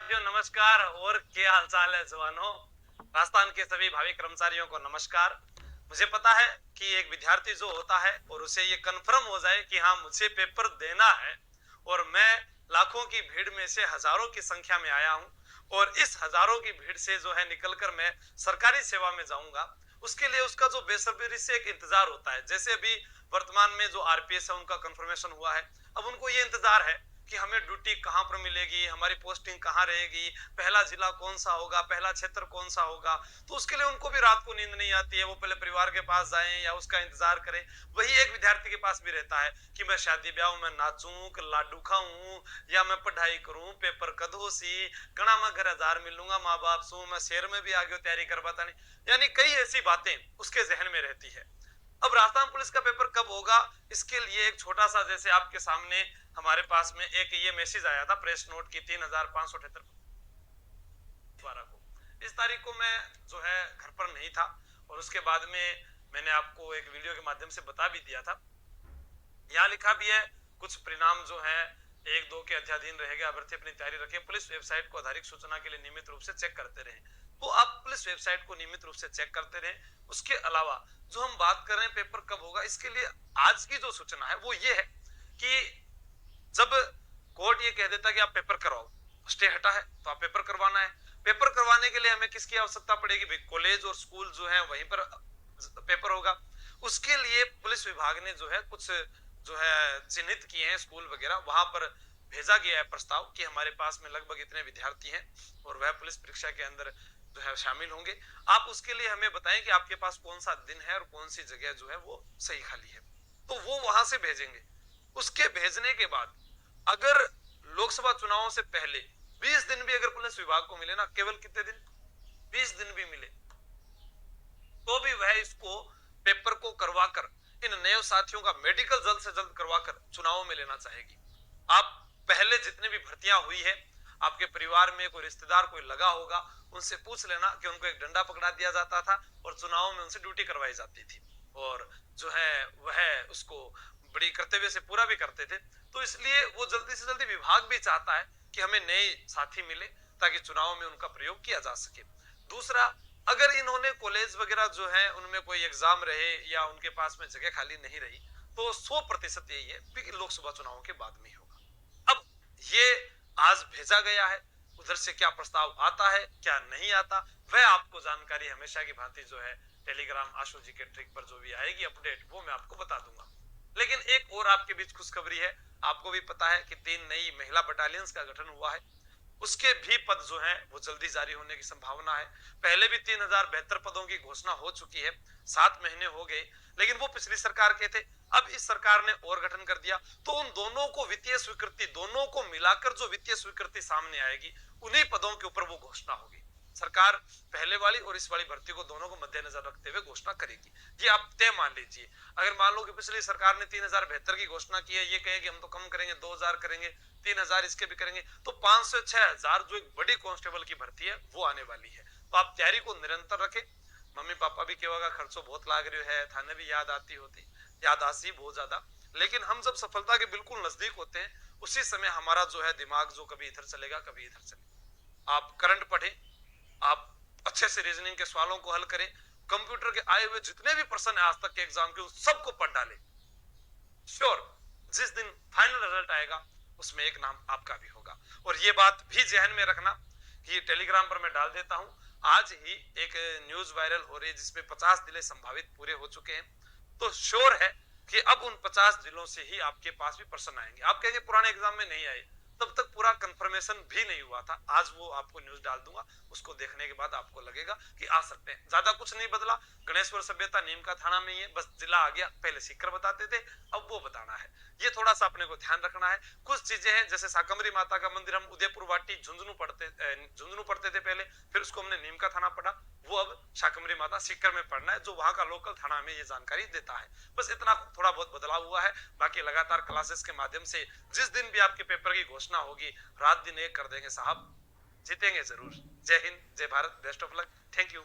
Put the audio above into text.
साथियों नमस्कार। और क्या हालचाल है जवानों। राजस्थान के सभी भावी कर्मचारियों को नमस्कार। मुझे पता है कि एक विद्यार्थी जो होता है और उसे ये कन्फर्म हो जाए कि हाँ मुझे पेपर देना है और मैं लाखों की भीड़ में से हजारों की संख्या में आया हूं और इस हजारों की भीड़ से जो है निकलकर मैं सरकारी सेवा में जाऊंगा, उसके लिए उसका जो बेसब्री से एक इंतजार होता है। जैसे अभी वर्तमान में जो आरपीएस है उनका कंफर्मेशन हुआ है, अब उनको ये इंतजार है कि हमें ड्यूटी कहां पर मिलेगी, हमारी पोस्टिंग कहां रहेगी, पहला जिला कौन सा होगा, पहला क्षेत्र कौन सा होगा। तो उसके लिए उनको भी रात को नींद नहीं आती है, वो पहले परिवार के पास जाएं या उसका इंतजार करें। वही एक विद्यार्थी के पास भी रहता है कि मैं शादी ब्याह में नाचूं, लाडू खाऊं या मैं पढ़ाई करूं, पेपर कदो सी कणा में घर हजार मिलूंगा माँ बाप सू, मैं शहर में भी आगे तैयारी करवाता नहीं। यानी कई ऐसी बातें उसके जहन में रहती है। अब राजस्थान पुलिस का पेपर कब होगा, इसके लिए एक छोटा सा, जैसे आपके सामने हमारे पास में एक ये मैसेज आया था प्रेस नोट की 3578 12 को। इस तारीख को मैं जो है घर पर नहीं था और उसके बाद में मैंने आपको एक वीडियो के माध्यम से बता भी दिया था। यहाँ लिखा भी है कुछ परिणाम जो है 1-2 के अध्याधीन रहेंगे, अभ्यर्थी अपनी तैयारी रखें, पुलिस वेबसाइट को आधारित सूचना के लिए नियमित रूप से चेक करते रहें। तो आप पुलिस वेबसाइट को नियमित रूप से चेक करते रहें। उसके अलावा जो हम बात कर रहे हैं पेपर कब होगा, इसके लिए आज की जो सूचना है वो ये है कि जब कोर्ट ये कह देता कि आप पेपर करवाओ, स्टे हटा है तो आप पेपर करवाना है। पेपर करवाने के लिए हमें किसकी आवश्यकता पड़ेगी भाई, कॉलेज और स्कूल जो है वहीं पर पेपर होगा। उसके लिए पुलिस विभाग ने जो है कुछ जो है चिन्हित किए हैं स्कूल वगैरह, वहां पर भेजा गया है प्रस्ताव कि हमारे पास में लगभग इतने विद्यार्थी हैं और वह पुलिस परीक्षा के अंदर जो है शामिल होंगे। आप उसके लिए हमें बताएं कि आपके पास कौन सा दिन है और कौन सी जगह जो है वो सही खाली है, तो वो वहां से भेजेंगे। उसके भेजने के बाद अगर लोकसभा चुनावों से पहले 20 दिन भी अगर पुलिस विभाग को मिले ना, केवल कितने दिन, 20 दिन भी मिले, तो भी वह इसको पेपर को करवाकर इन नए साथियों का मेडिकल जल्द से जल्द करवाकर चुनावों में लेना चाहेगी। आप पहले जितने भी भर्तियां हुई है, आपके परिवार में कोई रिश्तेदार कोई लगा होगा, उनसे पूछ लेना कि उनको एक डंडा पकड़ा दिया जाता था और चुनावों में उनसे ड्यूटी करवाई जाती थी और जो है वह उसको बड़ी कर्तव्य से पूरा भी करते थे। तो इसलिए वो जल्दी से जल्दी विभाग भी चाहता है कि हमें नए साथी मिले ताकि चुनाव में उनका प्रयोग किया जा सके। दूसरा, अगर इन्होंने कॉलेज वगैरह जो है उनमें कोई एग्जाम रहे या उनके पास में जगह खाली नहीं रही, तो 100% यही है कि लोकसभा चुनावों के बाद में ही होगा। अब ये आज भेजा गया है, उधर से क्या प्रस्ताव आता है क्या नहीं आता, वह आपको जानकारी हमेशा की भांति जो है टेलीग्राम आशु जी के ट्रिक पर जो भी आएगी अपडेट वो मैं आपको बता दूंगा। लेकिन एक और आपके बीच खुशखबरी है, आपको भी पता है कि 3 नई महिला बटालियंस का गठन हुआ है, उसके भी पद जो हैं वो जल्दी जारी होने की संभावना है। पहले भी 3072 पदों की घोषणा हो चुकी है, 7 महीने हो गए, लेकिन वो पिछली सरकार के थे। अब इस सरकार ने और गठन कर दिया, तो उन दोनों को वित्तीय स्वीकृति, दोनों को मिलाकर जो वित्तीय स्वीकृति सामने आएगी उन्हीं पदों के ऊपर वो घोषणा होगी। सरकार पहले वाली और इस वाली भर्ती को दोनों को मद्देनजर रखते हुए घोषणा करेगी। ये आप तय मान लीजिए। अगर मान लो कि पिछली सरकार ने 3072 की घोषणा की है, ये कहे कि हम तो कम करेंगे, 2000 करेंगे, 3000 इसके भी करेंगे, तो 500 से 6000 जो एक बड़ी कांस्टेबल की भर्ती है वो आने वाली है। तो आप तैयारी को निरंतर रखें। मम्मी पापा भी कहेगा खर्चो बहुत लाग रही है, थाने भी याद आती होती, याद आती बहुत ज्यादा, लेकिन हम जब सफलता के बिल्कुल नजदीक होते हैं उसी समय हमारा जो है दिमाग जो कभी इधर चलेगा कभी इधर चलेगा। आप करंट पढ़े, आप अच्छे से रीजनिंग के सवालों को हल करें, कंप्यूटर के आए हुए जितने भी प्रश्न है आज तक के एग्जाम के सबको पढ़ डालें। श्योर जिस दिन फाइनल रिजल्ट आएगा उसमें एक नाम आपका भी होगा। और ये बात भी जहन में रखना कि टेलीग्राम पर मैं डाल देता हूं, आज ही एक न्यूज वायरल हो रही है जिसमें 50 जिले संभावित पूरे हो चुके हैं। तो श्योर है कि अब उन 50 जिलों से ही आपके पास भी प्रश्न आएंगे। आप कहेंगे पुराने एग्जाम में नहीं आए, तब तक पूरा कंफर्मेशन भी नहीं हुआ था। आज वो आपको न्यूज डाल दूंगा, उसको देखने के बाद आपको लगेगा कि आ सकते हैं। ज्यादा कुछ नहीं बदला, गणेश्वर सभ्यता नीम का थाना में ही है, बस जिला आ गया, पहले सीकर बताते थे अब वो बताना है। ये थोड़ा सा अपने को ध्यान रखना है। कुछ चीजें हैं जैसे शाकंभरी माता का मंदिर हम उदयपुर वाटी झुंझुनू पढ़ते थे पहले, फिर उसको हमने नीम का थाना पढ़ा, वो अब शाकंभरी माता सीकर में पढ़ना है, जो वहां का लोकल थाना हमें ये जानकारी देता है। बस इतना थोड़ा बहुत बदलाव हुआ है, बाकी लगातार क्लासेस के माध्यम से जिस दिन भी आपके पेपर की घोषणा होगी रात दिन एक कर देंगे साहब, जीतेंगे जरूर। जय हिंद, जय Bharat, best of luck, thank you.